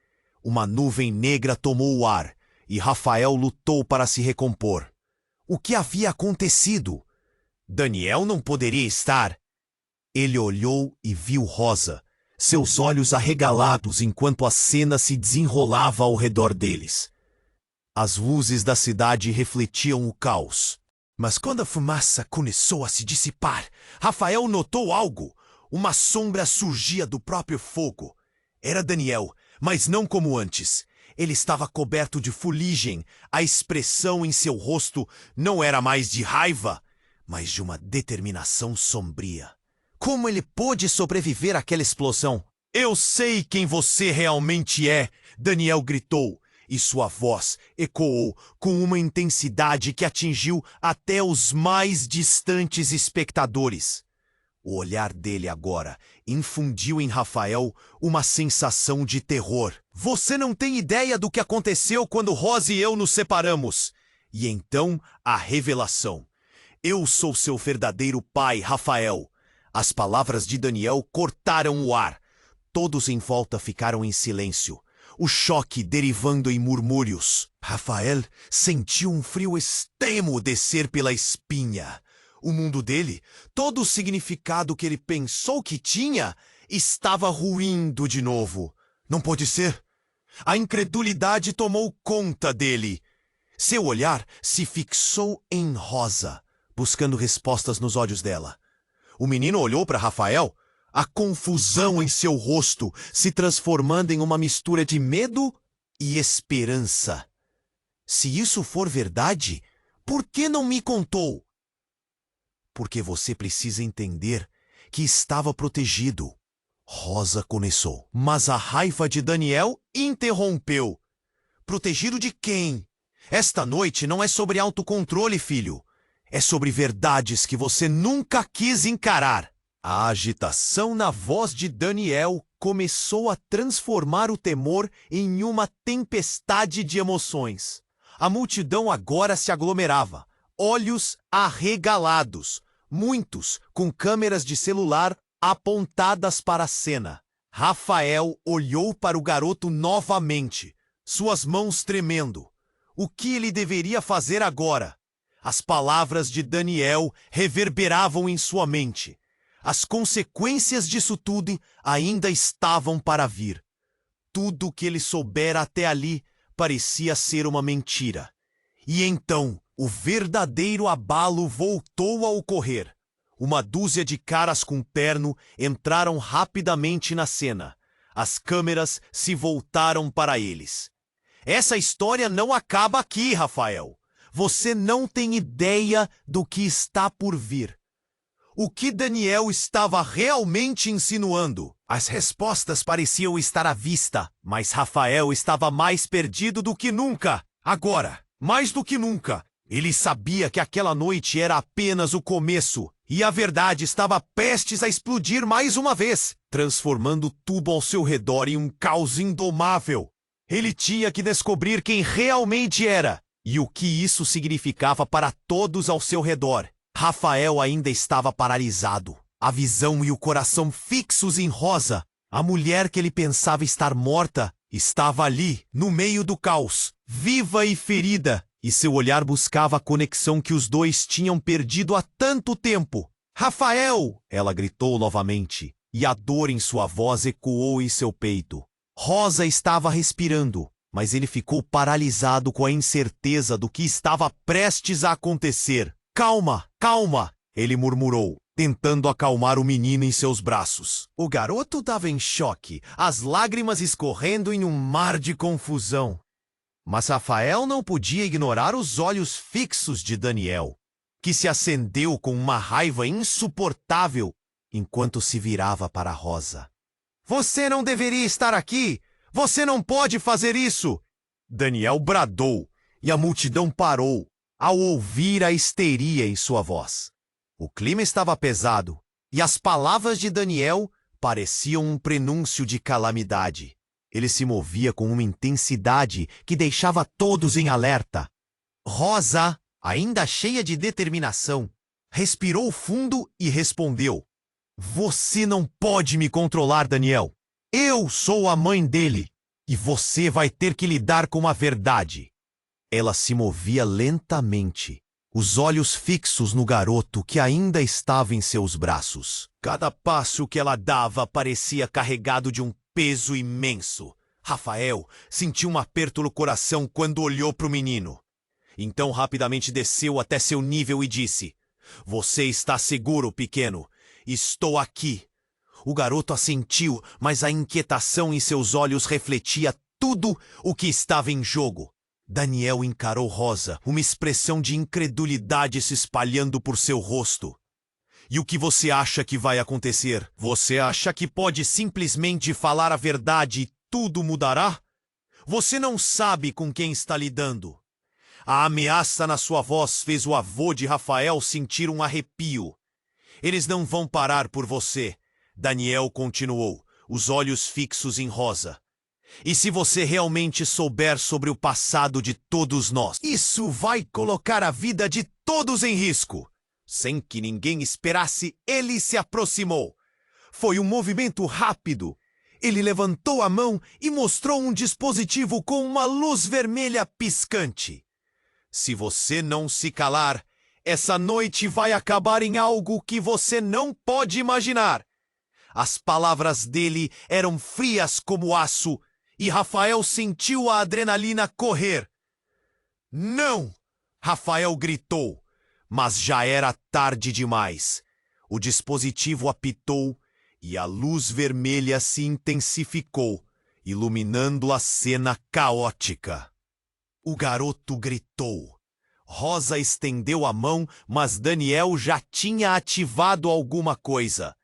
Uma nuvem negra tomou o ar, e Rafael lutou para se recompor. O que havia acontecido? Daniel não poderia estar. Ele olhou e viu Rosa, seus olhos arregalados enquanto a cena se desenrolava ao redor deles. As luzes da cidade refletiam o caos. Mas quando a fumaça começou a se dissipar, Rafael notou algo. Uma sombra surgia do próprio fogo. Era Daniel, mas não como antes. Ele estava coberto de fuligem. A expressão em seu rosto não era mais de raiva, mas de uma determinação sombria. Como ele pôde sobreviver àquela explosão? Eu sei quem você realmente é, Daniel gritou, e sua voz ecoou com uma intensidade que atingiu até os mais distantes espectadores. O olhar dele agora infundiu em Rafael uma sensação de terror. Você não tem ideia do que aconteceu quando Rosa e eu nos separamos. E então, a revelação. Eu sou seu verdadeiro pai, Rafael. As palavras de Daniel cortaram o ar. Todos em volta ficaram em silêncio, o choque derivando em murmúrios. Rafael sentiu um frio extremo descer pela espinha. O mundo dele, todo o significado que ele pensou que tinha, estava ruindo de novo. Não pode ser. A incredulidade tomou conta dele. Seu olhar se fixou em Rosa, buscando respostas nos olhos dela. O menino olhou para Rafael, a confusão em seu rosto se transformando em uma mistura de medo e esperança. Se isso for verdade, por que não me contou? Porque você precisa entender que estava protegido. Rosa começou, mas a raiva de Daniel interrompeu. Protegido de quem? Esta noite não é sobre autocontrole, filho. É sobre verdades que você nunca quis encarar. A agitação na voz de Daniel começou a transformar o temor em uma tempestade de emoções. A multidão agora se aglomerava, olhos arregalados, muitos com câmeras de celular apontadas para a cena. Rafael olhou para o garoto novamente, suas mãos tremendo. O que ele deveria fazer agora? As palavras de Daniel reverberavam em sua mente. As consequências disso tudo ainda estavam para vir. Tudo o que ele soubera até ali parecia ser uma mentira. E então, o verdadeiro abalo voltou a ocorrer. Uma dúzia de caras com terno entraram rapidamente na cena. As câmeras se voltaram para eles. Essa história não acaba aqui, Rafael. Você não tem ideia do que está por vir. O que Daniel estava realmente insinuando? As respostas pareciam estar à vista, mas Rafael estava mais perdido do que nunca. Agora, mais do que nunca, ele sabia que aquela noite era apenas o começo, e a verdade estava prestes a explodir mais uma vez, transformando tudo ao seu redor em um caos indomável. Ele tinha que descobrir quem realmente era, e o que isso significava para todos ao seu redor. Rafael ainda estava paralisado, a visão e o coração fixos em Rosa. A mulher que ele pensava estar morta estava ali, no meio do caos, viva e ferida, e seu olhar buscava a conexão que os dois tinham perdido há tanto tempo. Rafael! Ela gritou novamente, e a dor em sua voz ecoou em seu peito. Rosa estava respirando, mas ele ficou paralisado com a incerteza do que estava prestes a acontecer. Calma, calma, ele murmurou, tentando acalmar o menino em seus braços. O garoto estava em choque, as lágrimas escorrendo em um mar de confusão. Mas Rafael não podia ignorar os olhos fixos de Daniel, que se acendeu com uma raiva insuportável enquanto se virava para Rosa. Você não deveria estar aqui! Você não pode fazer isso! Daniel bradou, e a multidão parou ao ouvir a histeria em sua voz. O clima estava pesado, e as palavras de Daniel pareciam um prenúncio de calamidade. Ele se movia com uma intensidade que deixava todos em alerta. Rosa, ainda cheia de determinação, respirou fundo e respondeu: Você não pode me controlar, Daniel. Eu sou a mãe dele, e você vai ter que lidar com a verdade. Ela se movia lentamente, os olhos fixos no garoto que ainda estava em seus braços. Cada passo que ela dava parecia carregado de um peso imenso. Rafael sentiu um aperto no coração quando olhou para o menino. Então rapidamente desceu até seu nível e disse: Você está seguro, pequeno? Estou aqui. O garoto assentiu, mas a inquietação em seus olhos refletia tudo o que estava em jogo. Daniel encarou Rosa, uma expressão de incredulidade se espalhando por seu rosto. E o que você acha que vai acontecer? Você acha que pode simplesmente falar a verdade e tudo mudará? Você não sabe com quem está lidando. A ameaça na sua voz fez o avô de Rafael sentir um arrepio. Eles não vão parar por você, Daniel continuou, os olhos fixos em Rosa. E se você realmente souber sobre o passado de todos nós, isso vai colocar a vida de todos em risco. Sem que ninguém esperasse, ele se aproximou. Foi um movimento rápido. Ele levantou a mão e mostrou um dispositivo com uma luz vermelha piscante. Se você não se calar, essa noite vai acabar em algo que você não pode imaginar. As palavras dele eram frias como aço, e Rafael sentiu a adrenalina correr. Não! Rafael gritou, mas já era tarde demais. O dispositivo apitou e a luz vermelha se intensificou, iluminando a cena caótica. O garoto gritou. Rosa estendeu a mão, mas Daniel já tinha ativado alguma coisa.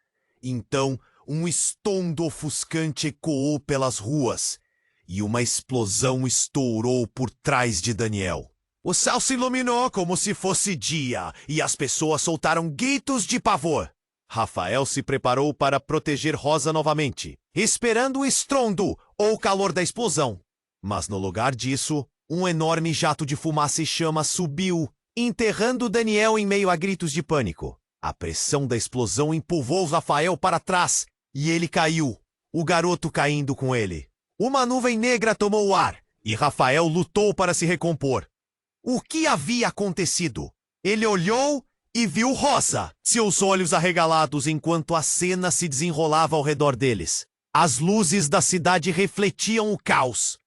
Então, um estrondo ofuscante ecoou pelas ruas, e uma explosão estourou por trás de Daniel. O céu se iluminou como se fosse dia, e as pessoas soltaram gritos de pavor. Rafael se preparou para proteger Rosa novamente, esperando o estrondo ou o calor da explosão. Mas no lugar disso, um enorme jato de fumaça e chama subiu, enterrando Daniel em meio a gritos de pânico. A pressão da explosão empurrou Rafael para trás e ele caiu, o garoto caindo com ele. Uma nuvem negra tomou o ar e Rafael lutou para se recompor. O que havia acontecido? Ele olhou e viu Rosa, seus olhos arregalados enquanto a cena se desenrolava ao redor deles. As luzes da cidade refletiam o caos.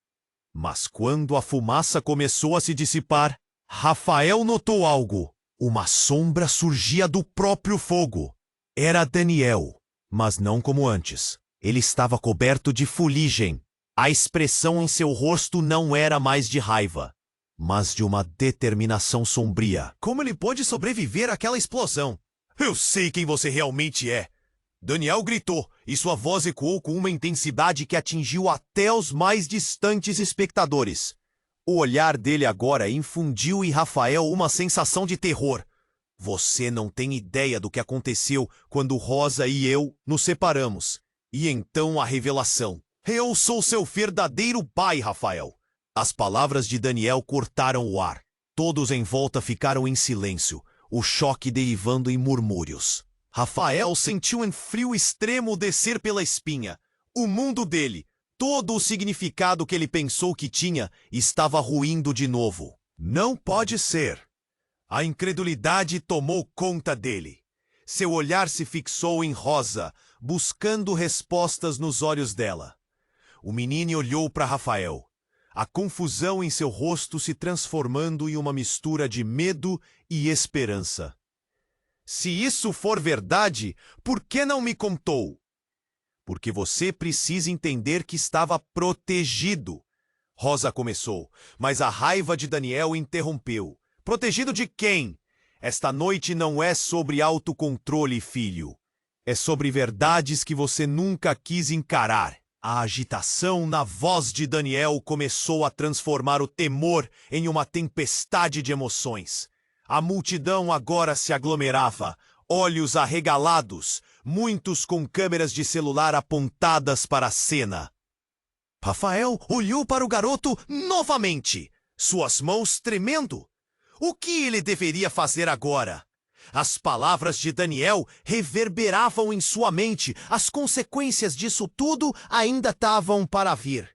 Mas quando a fumaça começou a se dissipar, Rafael notou algo. Uma sombra surgia do próprio fogo. Era Daniel, mas não como antes. Ele estava coberto de fuligem. A expressão em seu rosto não era mais de raiva, mas de uma determinação sombria. Como ele pôde sobreviver àquela explosão? Eu sei quem você realmente é. Daniel gritou, e sua voz ecoou com uma intensidade que atingiu até os mais distantes espectadores. O olhar dele agora infundiu em Rafael uma sensação de terror. Você não tem ideia do que aconteceu quando Rosa e eu nos separamos. E então a revelação. Eu sou seu verdadeiro pai, Rafael. As palavras de Daniel cortaram o ar. Todos em volta ficaram em silêncio, o choque derivando em murmúrios. Rafael sentiu um frio extremo descer pela espinha. O mundo dele, todo o significado que ele pensou que tinha, estava ruindo de novo. Não pode ser. A incredulidade tomou conta dele. Seu olhar se fixou em Rosa, buscando respostas nos olhos dela. O menino olhou para Rafael. A confusão em seu rosto se transformando em uma mistura de medo e esperança. Se isso for verdade, por que não me contou? Porque você precisa entender que estava protegido. Rosa começou, mas a raiva de Daniel interrompeu. Protegido de quem? Esta noite não é sobre autocontrole, filho. É sobre verdades que você nunca quis encarar. A agitação na voz de Daniel começou a transformar o temor em uma tempestade de emoções. A multidão agora se aglomerava, olhos arregalados, muitos com câmeras de celular apontadas para a cena. Rafael olhou para o garoto novamente, suas mãos tremendo. O que ele deveria fazer agora? As palavras de Daniel reverberavam em sua mente. As consequências disso tudo ainda estavam para vir.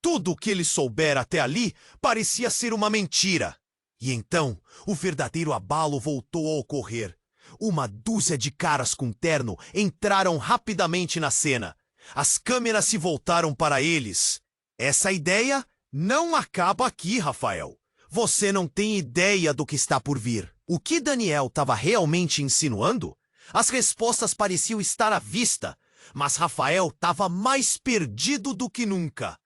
Tudo o que ele soubera até ali parecia ser uma mentira. E então, o verdadeiro abalo voltou a ocorrer. Uma dúzia de caras com terno entraram rapidamente na cena. As câmeras se voltaram para eles. Essa ideia não acaba aqui, Rafael. Você não tem ideia do que está por vir. O que Daniel estava realmente insinuando? As respostas pareciam estar à vista, mas Rafael estava mais perdido do que nunca.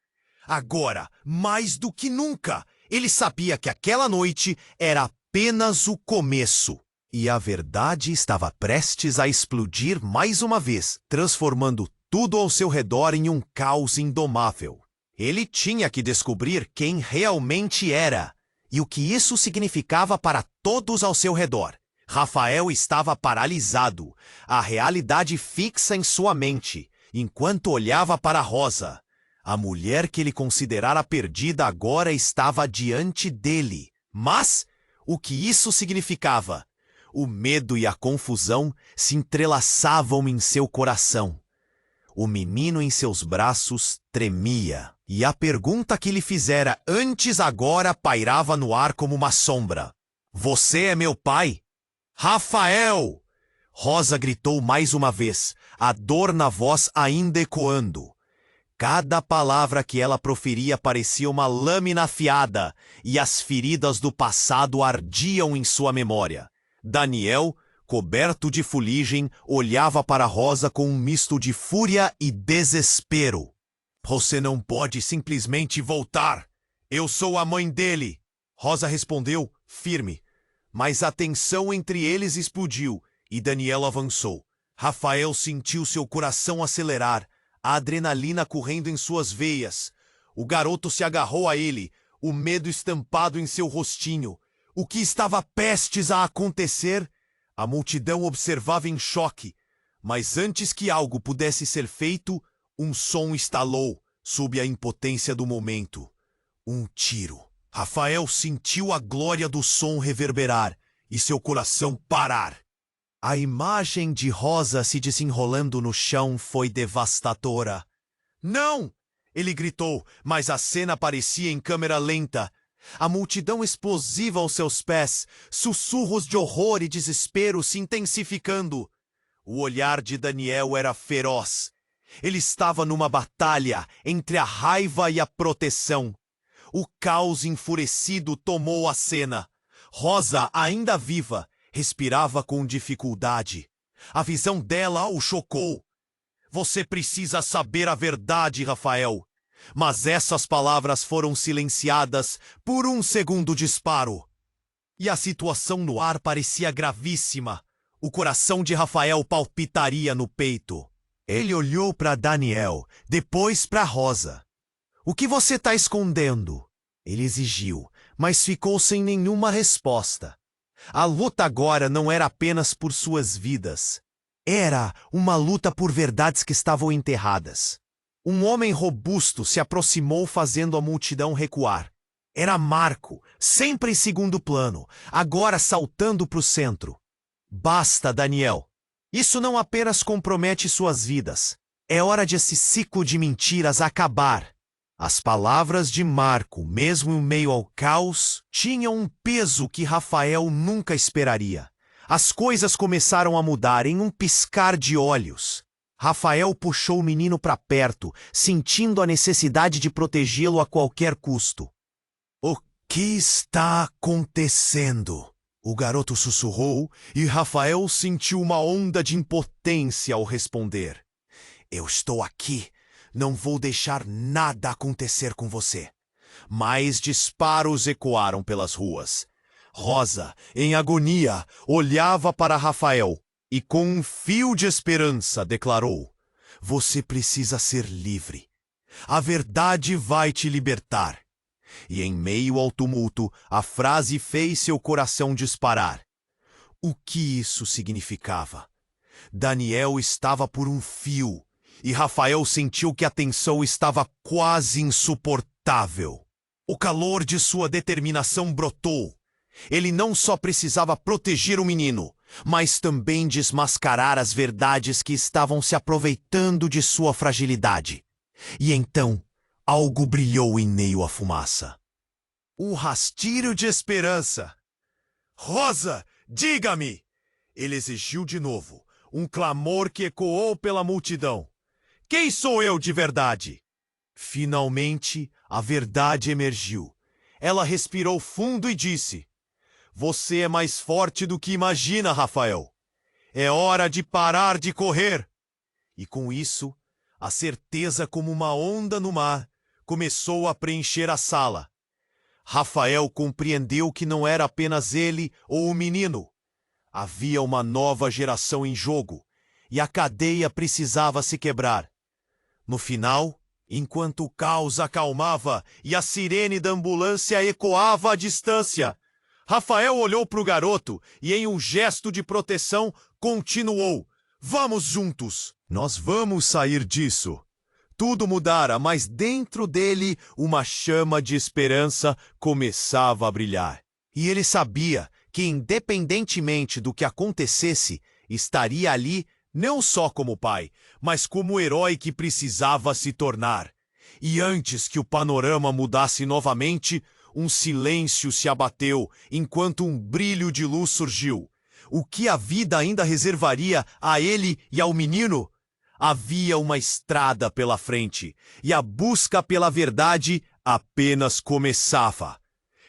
Agora, mais do que nunca, ele sabia que aquela noite era apenas o começo. E a verdade estava prestes a explodir mais uma vez, transformando tudo ao seu redor em um caos indomável. Ele tinha que descobrir quem realmente era e o que isso significava para todos ao seu redor. Rafael estava paralisado, a realidade fixa em sua mente, enquanto olhava para Rosa. A mulher que ele considerara perdida agora estava diante dele. Mas o que isso significava? O medo e a confusão se entrelaçavam em seu coração. O menino em seus braços tremia, e a pergunta que lhe fizera antes agora pairava no ar como uma sombra. Você é meu pai? Rafael! Rosa gritou mais uma vez, a dor na voz ainda ecoando. Cada palavra que ela proferia parecia uma lâmina afiada, e as feridas do passado ardiam em sua memória. Daniel, coberto de fuligem, olhava para Rosa com um misto de fúria e desespero. Você não pode simplesmente voltar. Eu sou a mãe dele. Rosa respondeu, firme. Mas a tensão entre eles explodiu, e Daniel avançou. Rafael sentiu seu coração acelerar, a adrenalina correndo em suas veias. O garoto se agarrou a ele, o medo estampado em seu rostinho. O que estava prestes a acontecer? A multidão observava em choque, Mas antes que algo pudesse ser feito, um som estalou, sob a impotência do momento. Um tiro. Rafael sentiu a glória do som reverberar e seu coração parar. A imagem de Rosa se desenrolando no chão foi devastadora. Não! Ele gritou, mas a cena parecia em câmera lenta. A multidão explosiva aos seus pés, sussurros de horror e desespero se intensificando. O olhar de Daniel era feroz. Ele estava numa batalha entre a raiva e a proteção. O caos enfurecido tomou a cena. Rosa, ainda viva, respirava com dificuldade. A visão dela o chocou. Você precisa saber a verdade, Rafael. Mas essas palavras foram silenciadas por um segundo disparo. E a situação no ar parecia gravíssima. O coração de Rafael palpitaria no peito. Ele olhou para Daniel, depois para Rosa. O que você está escondendo? Ele exigiu, mas ficou sem nenhuma resposta. A luta agora não era apenas por suas vidas. Era uma luta por verdades que estavam enterradas. Um homem robusto se aproximou fazendo a multidão recuar. Era Marco, sempre em segundo plano, agora saltando para o centro. Basta, Daniel. Isso não apenas compromete suas vidas. É hora de esse ciclo de mentiras acabar. As palavras de Marco, mesmo em meio ao caos, tinham um peso que Rafael nunca esperaria. As coisas começaram a mudar em um piscar de olhos. Rafael puxou o menino para perto, sentindo a necessidade de protegê-lo a qualquer custo. O que está acontecendo? O garoto sussurrou e Rafael sentiu uma onda de impotência ao responder. Eu estou aqui. Não vou deixar nada acontecer com você. Mais disparos ecoaram pelas ruas. Rosa, em agonia, olhava para Rafael e com um fio de esperança declarou: Você precisa ser livre. A verdade vai te libertar. E em meio ao tumulto, a frase fez seu coração disparar. O que isso significava? Daniel estava por um fio, e Rafael sentiu que a tensão estava quase insuportável. O calor de sua determinação brotou. Ele não só precisava proteger o menino, mas também desmascarar as verdades que estavam se aproveitando de sua fragilidade. E então, algo brilhou em meio à fumaça. Um rastilho de esperança. Rosa, diga-me! Ele exigiu de novo, um clamor que ecoou pela multidão. Quem sou eu de verdade? Finalmente, a verdade emergiu. Ela respirou fundo e disse: Você é mais forte do que imagina, Rafael. É hora de parar de correr. E com isso, a certeza como uma onda no mar começou a preencher a sala. Rafael compreendeu que não era apenas ele ou o menino. Havia uma nova geração em jogo, e a cadeia precisava se quebrar. No final, enquanto o caos acalmava e a sirene da ambulância ecoava à distância, Rafael olhou para o garoto e, em um gesto de proteção, continuou: Vamos juntos! Nós vamos sair disso. Tudo mudara, mas dentro dele uma chama de esperança começava a brilhar. E ele sabia que, independentemente do que acontecesse, estaria ali não só como pai, mas como o herói que precisava se tornar. E antes que o panorama mudasse novamente, um silêncio se abateu enquanto um brilho de luz surgiu. O que a vida ainda reservaria a ele e ao menino? Havia uma estrada pela frente, e a busca pela verdade apenas começava.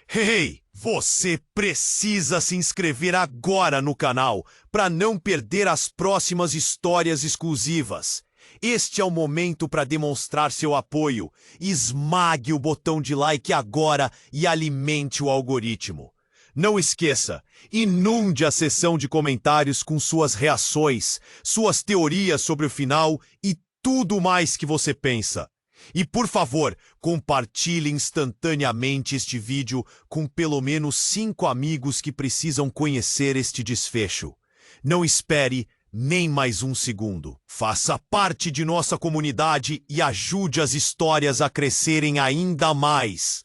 Hey, você precisa se inscrever agora no canal para não perder as próximas histórias exclusivas. Este é o momento para demonstrar seu apoio. Esmague o botão de like agora e alimente o algoritmo. Não esqueça, inunde a seção de comentários com suas reações, suas teorias sobre o final e tudo mais que você pensa. E, por favor, compartilhe instantaneamente este vídeo com pelo menos 5 amigos que precisam conhecer este desfecho. Não espere, Nem mais um segundo. Faça parte de nossa comunidade e ajude as histórias a crescerem ainda mais.